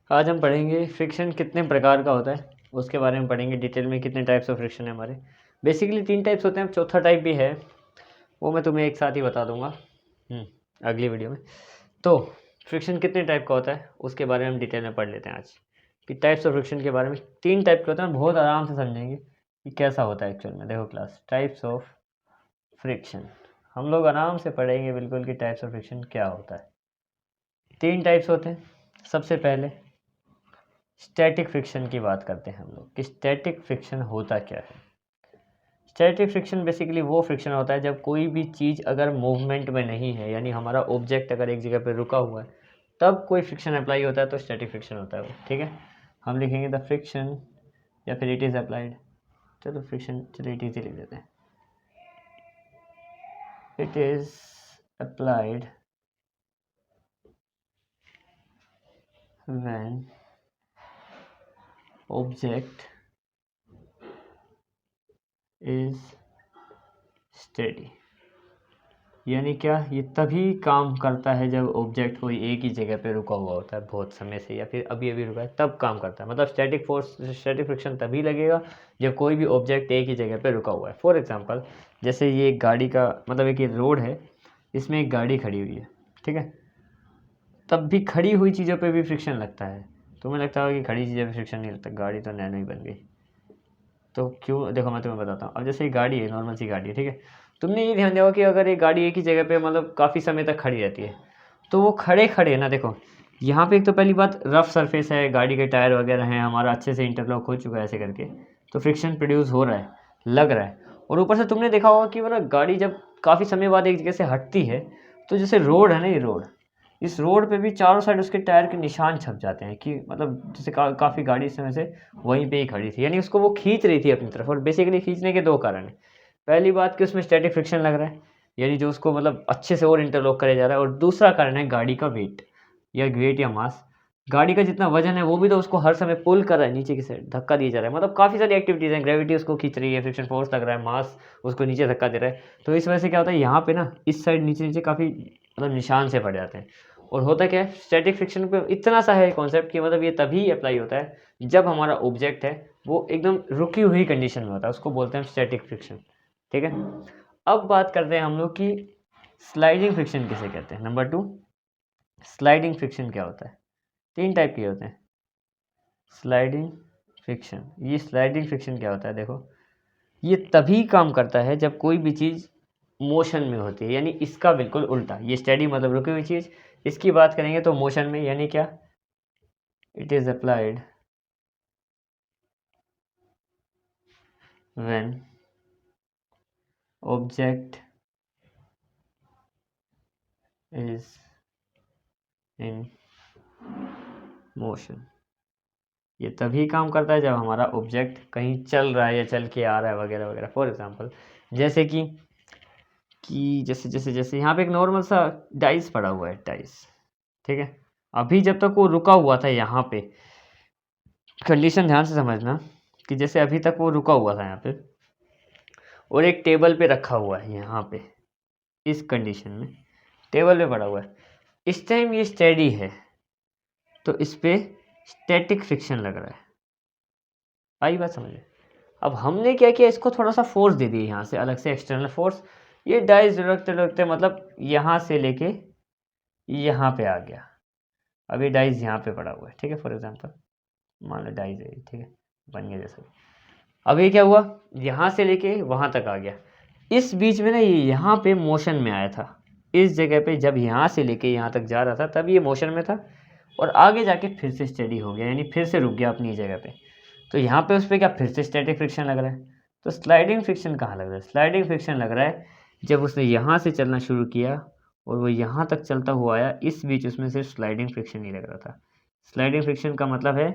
आज हम पढ़ेंगे फ्रिक्शन कितने प्रकार का होता है, उसके बारे में पढ़ेंगे डिटेल में। कितने टाइप्स ऑफ फ्रिक्शन है हमारे, बेसिकली 3 टाइप्स होते हैं, चौथा टाइप भी है, वो मैं तुम्हें एक साथ ही बता दूंगा अगली वीडियो में। तो फ्रिक्शन कितने टाइप का होता है उसके बारे में हम डिटेल में पढ़ लेते हैं आज कि टाइप्स ऑफ फ्रिक्शन के बारे में। 3 टाइप के होते हैं, बहुत आराम से समझेंगे कि कैसा होता है एक्चुअल में। देखो क्लास, टाइप्स ऑफ फ्रिक्शन हम लोग आराम से पढ़ेंगे बिल्कुल कि टाइप्स ऑफ फ्रिक्शन क्या होता है। 3 टाइप्स होते हैं। सबसे पहले स्टैटिक फ्रिक्शन की बात करते हैं हम लोग कि स्टैटिक फ्रिक्शन होता क्या है। स्टैटिक फ्रिक्शन बेसिकली वो फ्रिक्शन होता है जब कोई भी चीज़ अगर मूवमेंट में नहीं है, यानी हमारा ऑब्जेक्ट अगर एक जगह पर रुका हुआ है तब कोई फ्रिक्शन अप्लाई होता है, तो स्टैटिक फ्रिक्शन होता है वो। ठीक है, हम लिखेंगे द फ्रिक्शन या फिर इट इज़ अप्लाइड। चलो फ्रिक्शन, चलो इट इज़ लिख देते हैं। It is applied when object is steady. यानी क्या, ये तभी काम करता है जब ऑब्जेक्ट कोई एक ही जगह पे रुका हुआ होता है बहुत समय से, या फिर अभी अभी रुका है तब काम करता है। मतलब स्टैटिक फोर्स, स्टैटिक फ्रिक्शन तभी लगेगा जब कोई भी ऑब्जेक्ट एक ही जगह पे रुका हुआ है। फॉर एग्जांपल, जैसे ये एक गाड़ी का, मतलब एक ये रोड है, इसमें एक गाड़ी खड़ी हुई है, ठीक है, तब भी खड़ी हुई चीज़ों पर भी फ्रिक्शन लगता है। तुम्हें लगता होगा कि खड़ी चीज़ों पर फ्रिक्शन नहीं लगता, गाड़ी तो नैनो ही बन गई। तो क्यों, देखो मैं तुम्हें बताता हूँ। अब जैसे ये गाड़ी है, नॉर्मल सी गाड़ी है, ठीक है, तुमने ये ध्यान दिया कि अगर एक गाड़ी एक ही जगह पे मतलब काफ़ी समय तक खड़ी रहती है, तो वो खड़े खड़े ना, देखो यहाँ पे एक तो पहली बात रफ सरफेस है, गाड़ी के टायर वगैरह हैं, हमारा अच्छे से इंटरलॉक हो चुका है ऐसे करके, तो फ्रिक्शन प्रोड्यूस हो रहा है, लग रहा है। और ऊपर से तुमने देखा होगा कि मतलब गाड़ी जब काफ़ी समय बाद एक जगह से हटती है, तो जैसे रोड है ना, ये रोड, इस रोड पे भी चारों साइड उसके टायर के निशान छप जाते हैं कि मतलब जैसे काफ़ी गाड़ी इस समय से वहीं पे ही खड़ी थी, यानी उसको वो खींच रही थी अपनी तरफ। और बेसिकली खींचने के 2 कारण हैं। पहली बात कि उसमें स्टैटिक फ्रिक्शन लग रहा है, यानी जो उसको मतलब अच्छे से और इंटरलॉक करे जा रहा है। और दूसरा कारण है गाड़ी का वेट या मास। गाड़ी का जितना वजन है वो भी तो उसको हर समय पुल कर रहा है, नीचे की साइड धक्का दिया जा रहा है। मतलब काफ़ी सारी एक्टिविटीज़ हैं, ग्रेविटी उसको खींच रही है, फ्रिक्शन फोर्स लग रहा है, मास उसको नीचे धक्का दे रहा है। तो इस वजह से क्या होता है, यहाँ पे ना इस साइड नीचे नीचे काफ़ी मतलब निशान से पड़ जाते हैं। और होता क्या है, स्टैटिक फ्रिक्शन पे इतना सा है कॉन्सेप्ट कि मतलब ये तभी अप्लाई होता है जब हमारा ऑब्जेक्ट है वो एकदम रुकी हुई कंडीशन में होता है, उसको बोलते हैं स्टैटिक फ्रिक्शन। ठीक है, अब बात करते हैं हम लोग कि स्लाइडिंग फ्रिक्शन किसे कहते हैं। नंबर 2, स्लाइडिंग फ्रिक्शन क्या होता है। 3 टाइप के होते हैं स्लाइडिंग फ्रिक्शन। ये स्लाइडिंग फ्रिक्शन क्या होता है, देखो ये तभी काम करता है जब कोई भी चीज़ मोशन में होती है, यानी इसका बिल्कुल उल्टा। ये स्टेडी मतलब रुकी हुई चीज़, इसकी बात करेंगे तो मोशन में, यानी क्या, it is applied when object is in motion. ये तभी काम करता है जब हमारा ऑब्जेक्ट कहीं चल रहा है या चल के आ रहा है वगैरह वगैरह। फॉर एग्जांपल, जैसे कि जैसे जैसे जैसे यहाँ पे एक नॉर्मल सा डाइस पड़ा हुआ है, डाइस, ठीक है। अभी जब तक वो रुका हुआ था यहाँ पे, कंडीशन ध्यान से समझना कि जैसे अभी तक वो रुका हुआ था यहाँ पे और एक टेबल पे रखा हुआ है यहाँ पे, इस कंडीशन में टेबल पे पड़ा हुआ है, इस टाइम ये स्टेडी है, तो इस पे स्टैटिक फ्रिक्शन लग रहा है। आई बात समझ में। अब हमने क्या किया, इसको थोड़ा सा फोर्स दे दिया यहाँ से, अलग से एक्सटर्नल फोर्स। ये डाइस रखते रखते मतलब यहाँ से लेके यहाँ पे आ गया। अब ये डाइस यहाँ पे पड़ा हुआ है, ठीक है, फॉर एग्जांपल मान लो डाइस है, ठीक है, बन गया जैसा। अब ये क्या हुआ, यहाँ से लेके वहाँ तक आ गया। इस बीच में ना ये यहाँ पे मोशन में आया था, इस जगह पे जब यहाँ से लेके यहाँ तक जा रहा था तब ये मोशन में था, और आगे जाके फिर से स्टेडी हो गया, यानी फिर से रुक गया अपनी जगह पे। तो यहाँ पे उस पर क्या फिर से स्टैटिक फ्रिक्शन लग रहा है। तो स्लाइडिंग फ्रिक्शन कहाँ लग रहा है, स्लाइडिंग फ्रिक्शन लग रहा है जब उसने यहाँ से चलना शुरू किया और वो यहाँ तक चलता हुआ आया, इस बीच उसमें सिर्फ स्लाइडिंग फ्रिक्शन ही लग रहा था। स्लाइडिंग फ्रिक्शन का मतलब है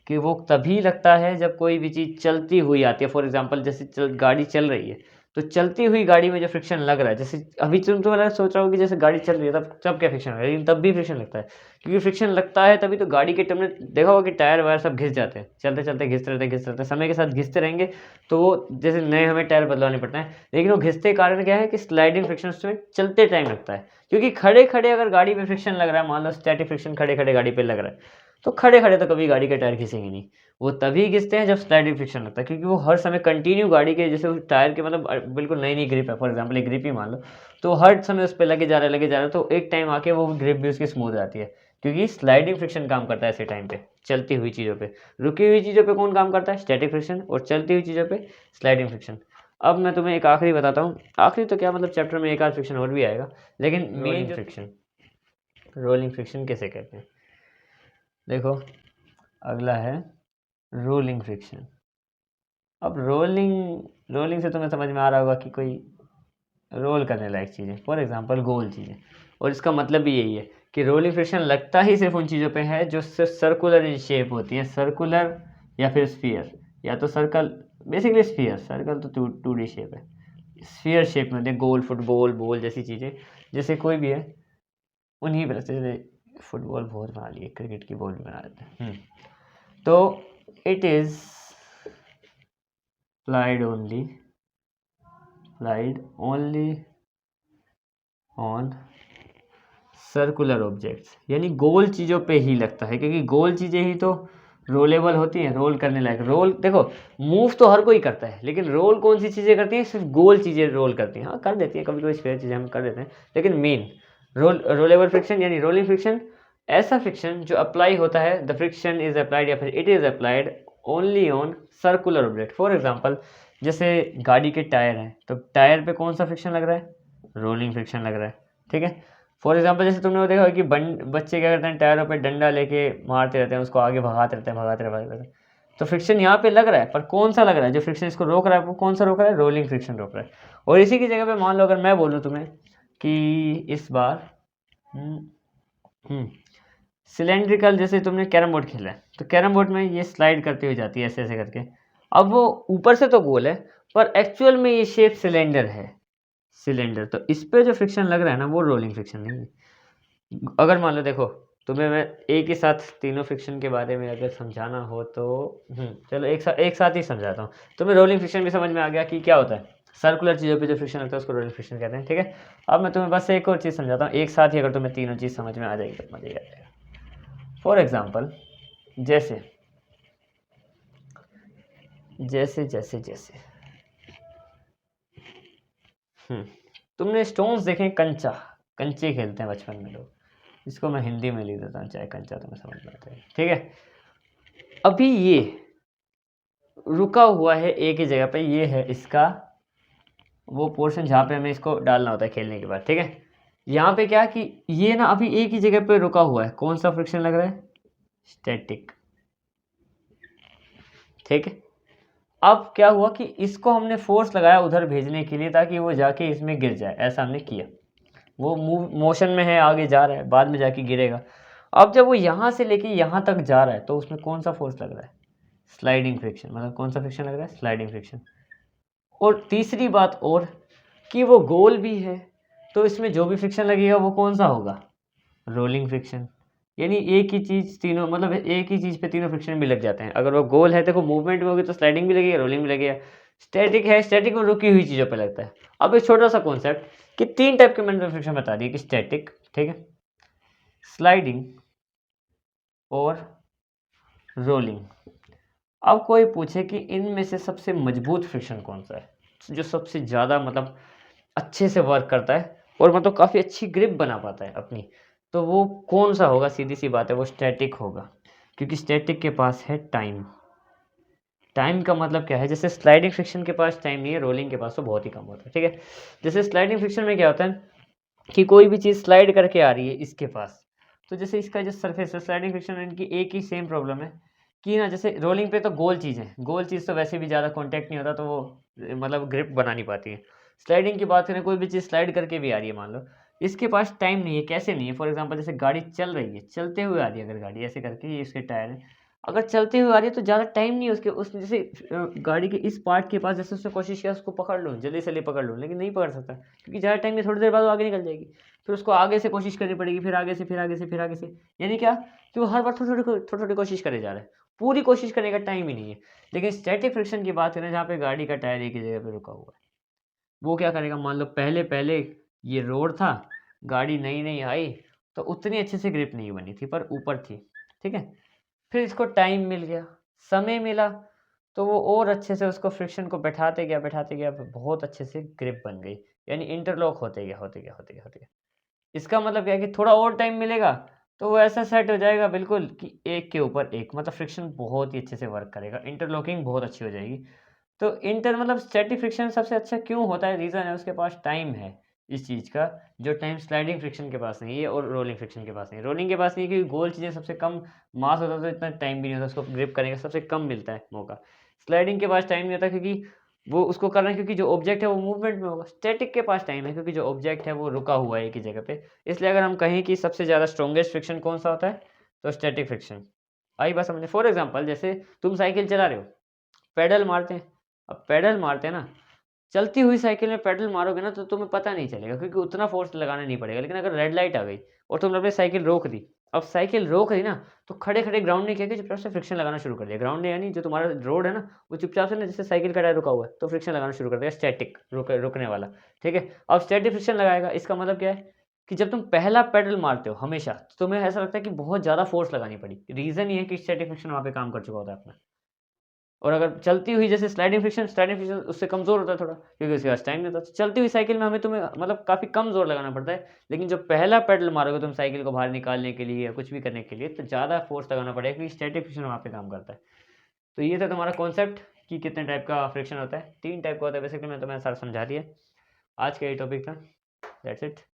कि वो तभी लगता है जब कोई भी चीज़ चलती हुई आती है। फॉर एग्जांपल, जैसे गाड़ी चल रही है, तो चलती हुई गाड़ी में जो फ्रिक्शन लग रहा है, जैसे अभी तुम सोच रहा हो कि जैसे गाड़ी चल रही है तब क्या फ्रिक्शन है, लेकिन तब भी फ्रिक्शन लगता है, क्योंकि फ्रिक्शन लगता है तभी तो गाड़ी के तुमने देखा होगा कि टायर वायर सब घिस जाते हैं, चलते चलते घिसते रहते, समय के साथ घिसते रहेंगे, तो वो जैसे नए हमें टायर बदलवाने पड़ते हैं, लेकिन वो घिसते कारण क्या है कि स्लाइडिंग फ्रिक्शन उसमें चलते टाइम लगता है। क्योंकि खड़े खड़े अगर गाड़ी में फ्रिक्शन लग रहा है, मान लो स्टैटिक फ्रिक्शन खड़े खड़े गाड़ी पे लग रहा है, तो खड़े खड़े तो कभी गाड़ी के टायर घिसेंगे नहीं, वो तभी घिसते हैं जब स्लाइडिंग फ्रिक्शन लगता है, क्योंकि वो हर समय कंटिन्यू गाड़ी के जैसे उस टायर के मतलब बिल्कुल नई नई ग्रिप है, फॉर एग्जाम्पल एक ग्रिप ही मान लो, तो हर समय उस पर लगे जा रहा है, तो एक टाइम आके वो ग्रिप भी उसकी स्मूथ आती है, क्योंकि स्लाइडिंग फ्रिक्शन काम करता है ऐसे टाइम पे चलती हुई चीज़ों पे। रुकी हुई चीज़ों पे कौन काम करता है? Static friction. और चलती हुई चीज़ों पे स्लाइडिंग फ्रिक्शन। अब मैं तुम्हें एक आखिरी बताता हूँ, आखिरी तो क्या मतलब चैप्टर में एक आध फ्रिक्शन और भी आएगा, लेकिन मेन जो फ्रिक्शन, रोलिंग फ्रिक्शन किसे कहते हैं? देखो अगला है रोलिंग फ्रिक्शन। अब रोलिंग से तुम्हें समझ में आ रहा होगा कि कोई रोल करने लायक चीज़ें, फॉर एग्जांपल गोल चीज़ें, और इसका मतलब भी यही है कि रोलिंग फ्रिक्शन लगता ही सिर्फ उन चीज़ों पे है जो सिर्फ सर्कुलर इन शेप होती हैं, सर्कुलर या फिर स्फीयर, या तो सर्कल, बेसिकली स्फीयर, सर्कल तो 2D शेप है, स्फीयर शेप में होते हैं, गोल, फुटबॉल, बॉल जैसी चीज़ें, जैसे कोई भी है उन्हीं पर, जैसे फुटबॉल बहुत बना लिए, क्रिकेट की बॉल भी बना देते हैं। तो it is applied only on circular objects, यानी गोल चीज़ों पे ही लगता है, क्योंकि गोल चीज़ें ही तो रोलेबल होती हैं, रोल करने लायक। रोल देखो, मूव तो हर कोई करता है, लेकिन रोल कौन सी चीज़ें करती हैं? सिर्फ गोल चीज़ें रोल करती हैं। हाँ कर देती हैं, कभी कभी स्फीयर चीज़ें हम कर देते हैं, लेकिन मेन रोलेबल फ्रिक्शन यानी रोलिंग फ्रिक्शन, ऐसा फ्रिक्शन जो अप्लाई होता है, द फ्रिक्शन इज अप्लाइड या फिर it is applied only on circular object. For example जैसे गाड़ी के टायर हैं, तो टायर पे कौन सा फ्रिक्शन लग रहा है? रोलिंग फ्रिक्शन लग रहा है, ठीक है। फॉर एग्जाम्पल जैसे तुमने वो देखा कि बच्चे क्या करते हैं, टायरों पे डंडा लेके मारते रहते हैं, उसको आगे भगाते रहते हैं, तो फ्रिक्शन यहाँ पे लग रहा है, पर कौन सा लग रहा है? जो फ्रिक्शन इसको रोक रहा है वो कौन सा रोक रहा है? रोलिंग फ्रिक्शन रोक रहा है। और इसी की जगह पे मान लो अगर मैं बोलूँ तुम्हें कि इस बार सिलेंड्रिकल, जैसे तुमने कैरम बोर्ड खेला है, तो कैरम बोर्ड में ये स्लाइड करती हुई जाती है ऐसे ऐसे करके, अब वो ऊपर से तो गोल है, पर एक्चुअल में ये शेप सिलेंडर है, सिलेंडर। तो इस पे जो फ्रिक्शन लग रहा है ना, वो रोलिंग फ्रिक्शन नहीं है। अगर मान लो देखो, तुम्हें मैं एक ही साथ तीनों फ्रिक्शन के बारे में अगर समझाना हो तो चलो एक साथ ही समझाता हूँ। तुम्हें रोलिंग फ्रिक्शन भी समझ में आ गया कि क्या होता है, सर्कुलर चीज़ों पे जो फ्रिक्शन लगता है उसको रोलिंग फ्रिक्शन कहते हैं, ठीक है। अब मैं तुम्हें बस एक और चीज़ समझाता हूँ, एक साथ ही अगर तुम्हें तीनों चीज़ समझ में आ जाएगी तो मज़ा ही आ जाएगा। फॉर एग्जाम्पल जैसे जैसे जैसे जैसे तुमने स्टोन्स देखे, कंचा, कंचे खेलते हैं बचपन में लोग, इसको मैं हिंदी में लिख देता हूँ, चाहे कंचा तुम्हें समझ में आता है, ठीक है। अभी ये रुका हुआ है एक ही जगह पे, ये है इसका वो पोर्शन जहाँ पे हमें इसको डालना होता है खेलने के बाद, ठीक है। यहाँ पे क्या कि ये ना अभी एक ही जगह पे रुका हुआ है, कौन सा फ्रिक्शन लग रहा है? स्टैटिक, ठीक है। अब क्या हुआ कि इसको हमने फोर्स लगाया उधर भेजने के लिए, ताकि वो जाके इसमें गिर जाए, ऐसा हमने किया, वो मोशन में है, आगे जा रहा है, बाद में जाके गिरेगा। अब जब वो यहाँ से लेके यहाँ तक जा रहा है, तो उसमें कौन सा फोर्स लग रहा है? स्लाइडिंग फ्रिक्शन, मतलब कौन सा फ्रिक्शन लग रहा है? Sliding friction. और तीसरी बात और कि वो गोल भी है, तो इसमें जो भी फ्रिक्शन लगेगा वो कौन सा होगा? Rolling friction. यानी एक ही चीज़ तीनों, मतलब एक ही चीज़ पे तीनों फ्रिक्शन भी लग जाते हैं। अगर वो गोल है, देखो मूवमेंट में होगी तो स्लाइडिंग भी लगेगा, रोलिंग भी लगेगा। स्टैटिक है, स्टैटिक में रुकी हुई चीज़ों पे लगता है। अब एक छोटा सा कॉन्सेप्ट कि 3 टाइप के मैंने फ्रिक्शन बता दिए, कि स्टैटिक, ठीक है, स्लाइडिंग और रोलिंग। अब कोई पूछे कि इनमें से सबसे मजबूत फ्रिक्शन कौन सा है, जो सबसे ज़्यादा मतलब अच्छे से वर्क करता है और मतलब काफ़ी अच्छी ग्रिप बना पाता है अपनी, तो वो कौन सा होगा? सीधी सी बात है, वो स्टैटिक होगा, क्योंकि स्टैटिक के पास है टाइम। टाइम का मतलब क्या है? जैसे स्लाइडिंग फ्रिक्शन के पास टाइम नहीं है, रोलिंग के पास तो बहुत ही कम होता है, ठीक है। जैसे स्लाइडिंग फ्रिक्शन में क्या होता है कि कोई भी चीज़ स्लाइड करके आ रही है इसके पास, तो जैसे इसका जो सरफेस है, स्लाइडिंग फ्रिक्शन इनकी एक ही सेम प्रॉब्लम है कि ना, जैसे रोलिंग पे तो गोल चीज़ है, गोल चीज़ तो वैसे भी ज़्यादा कॉन्टैक्ट नहीं होता, तो वो मतलब ग्रिप बना नहीं पाती है। स्लाइडिंग की बात करें, कोई भी चीज़ स्लाइड करके भी आ रही है मान लो, इसके पास टाइम नहीं है। कैसे नहीं है? फॉर एग्जांपल जैसे गाड़ी चल रही है, चलते हुए आ रही है अगर गाड़ी, ऐसे करके ये इसके टायर है, अगर चलते हुए आ रही है तो ज़्यादा टाइम नहीं है उसके, उस जैसे गाड़ी के इस पार्ट के पास, जैसे उसने कोशिश किया उसको पकड़ लूँ, जल्दी से पकड़ लूँ, लेकिन नहीं पकड़ सकता, क्योंकि ज़्यादा टाइम में थोड़ी देर बाद वो आगे निकल जाएगी, फिर उसको आगे से कोशिश करनी पड़ेगी, फिर आगे से, फिर आगे से, फिर आगे से। यानी क्या कि वो हर बार थोड़ी थोड़ी कोशिश करे जा रहा है, पूरी कोशिश करने का टाइम ही नहीं है। लेकिन स्टैटिक फ्रिक्शन की बात करें, जहाँ पे गाड़ी का टायर एक ही जगह पे रुका हुआ है, वो क्या करेगा? मान लो पहले पहले ये रोड था, गाड़ी नई नई आई, तो उतनी अच्छे से ग्रिप नहीं बनी थी, पर ऊपर थी, ठीक है। फिर इसको टाइम मिल गया, समय मिला, तो वो और अच्छे से उसको फ्रिक्शन को बैठाते गया, बहुत अच्छे से ग्रिप बन गई। यानी इंटरलॉक होते गया, होते गया, होते गया, होते गया। इसका मतलब क्या है कि थोड़ा और टाइम मिलेगा, तो वो ऐसा सेट हो जाएगा बिल्कुल कि एक के ऊपर एक, मतलब फ्रिक्शन बहुत ही अच्छे से वर्क करेगा, इंटरलॉकिंग बहुत अच्छी हो जाएगी। तो मतलब स्टैटिक फ्रिक्शन सबसे अच्छा क्यों होता है, रीज़न है उसके पास टाइम है इस चीज़ का, जो टाइम स्लाइडिंग फ्रिक्शन के पास नहीं है और रोलिंग फ्रिक्शन के पास नहीं है। रोलिंग के पास नहीं है क्योंकि गोल चीज़ें सबसे कम मास होता है, तो इतना टाइम भी नहीं होता, उसको ग्रिप करने का सबसे कम मिलता है मौका। स्लाइडिंग के पास टाइम नहीं होता क्योंकि वो उसको करना है, क्योंकि जो ऑब्जेक्ट है वो मूवमेंट में होगा। स्टैटिक के पास टाइम है क्योंकि जो ऑब्जेक्ट है वो रुका हुआ है एक ही जगह पे। इसलिए अगर हम कहें कि सबसे ज़्यादा स्ट्रॉन्गेस्ट फ्रिक्शन कौन-सा होता है, तो स्टैटिक फ्रिक्शन। आई बात समझ में? फॉर एग्ज़ाम्पल जैसे तुम साइकिल चला रहे हो, पेडल मारते हैं। अब पेडल मारते हैं ना, चलती हुई साइकिल में पेडल मारोगे ना तो तुम्हें पता नहीं चलेगा क्योंकि उतना फ़ोर्स लगाना नहीं पड़ेगा। लेकिन अगर रेड लाइट आ गई और तुमने अपनी साइकिल रोक दी, अब साइकिल रोक दी ना, तो खड़े-खड़े ग्राउंड ने क्या किया, चुपचाप से फ्रिक्शन लगाना शुरू कर दिया। ग्राउंड ने यानी जो तुम्हारा रोड है ना, वो चुपचाप से ना, जैसे साइकिल का टायर रुका हुआ है, तो फ्रिक्शन लगाना शुरू कर देगा, स्टैटिक रुकने वाला, ठीक है? अब स्टैटिक फ्रिक्शन लगाएगा, इसका मतलब क्या है कि जब तुम पहला पेडल मारते हो हमेशा, तो तुम्हें ऐसा लगता है कि बहुत ज़्यादा फ़ोर्स लगानी पड़ी। रीज़न ये है कि स्टैटिक फ्रिक्शन वहाँ पे काम कर चुका होता है अपना। और अगर चलती हुई जैसे स्लाइडिंग फ्रिक्शन उससे कमज़ोर होता है थोड़ा, क्योंकि उसके पास टाइम नहीं होता। चलती हुई साइकिल में हमें तुम्हें मतलब काफ़ी कम ज़ोर लगाना पड़ता है, लेकिन जो पहला पेडल मारोगे तुम साइकिल को बाहर निकालने के लिए या कुछ भी करने के लिए, तो ज़्यादा फ़ोर्स लगाना पड़ेगा क्योंकि स्टैटिक फ्रिक्शन वहाँ पे काम करता है। तो ये था तुम्हारा कॉन्सेप्ट कि कितने टाइप का फ्रिक्शन होता है। 3 टाइप का होता है बेसिकली, मैं तुम्हें सारा समझा दिया। आज का ये टॉपिक था। That's it.